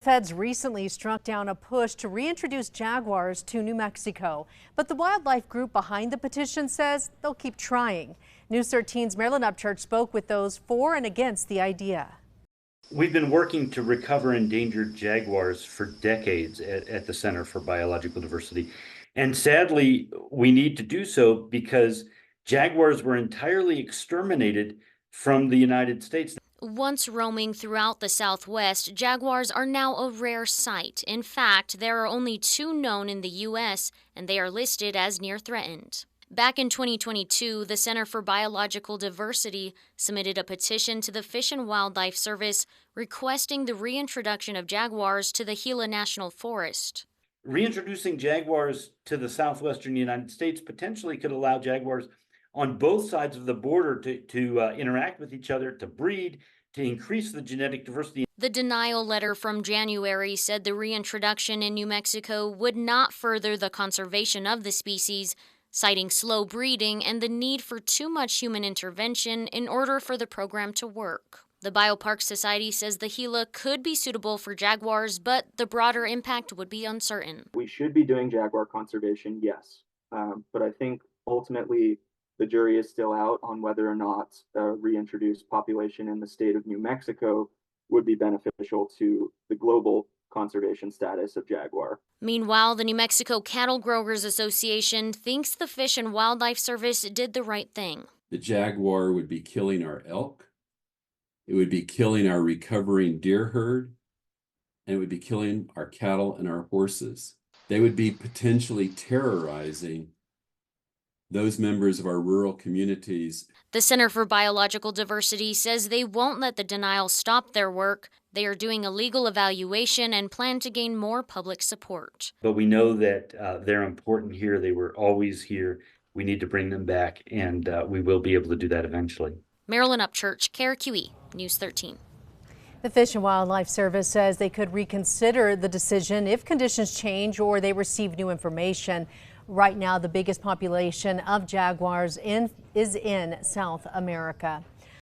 Feds recently struck down a push to reintroduce jaguars to New Mexico, but the wildlife group behind the petition says they'll keep trying. News 13's Marilyn Upchurch spoke with those for and against the idea. We've been working to recover endangered jaguars for decades at the Center for Biological Diversity. And sadly, we need to do so because jaguars were entirely exterminated from the United States. Once roaming throughout the Southwest, jaguars are now a rare sight. In fact, there are only 2 known in the U.S., and they are listed as near threatened. Back in 2022, the Center for Biological Diversity submitted a petition to the Fish and Wildlife Service requesting the reintroduction of jaguars to the Gila National Forest. Reintroducing jaguars to the southwestern United States potentially could allow jaguars on both sides of the border to interact with each other, to breed, to increase the genetic diversity. The denial letter from January said the reintroduction in New Mexico would not further the conservation of the species, citing slow breeding and the need for too much human intervention in order for the program to work. The Biopark Society says the Gila could be suitable for jaguars, but the broader impact would be uncertain. We should be doing jaguar conservation, yes, but I think ultimately the jury is still out on whether or not a reintroduced population in the state of New Mexico would be beneficial to the global conservation status of jaguar. Meanwhile, the New Mexico Cattle Growers Association thinks the Fish and Wildlife Service did the right thing. The jaguar would be killing our elk, it would be killing our recovering deer herd, and it would be killing our cattle and our horses. They would be potentially terrorizing those members of our rural communities. The Center for Biological Diversity says they won't let the denial stop their work. They are doing a legal evaluation and plan to gain more public support. But we know that they're important here. They were always here. We need to bring them back, and we will be able to do that eventually. Marilyn Upchurch, KRQE, News 13. The Fish and Wildlife Service says they could reconsider the decision if conditions change or they receive new information. Right now, the biggest population of jaguars is in South America.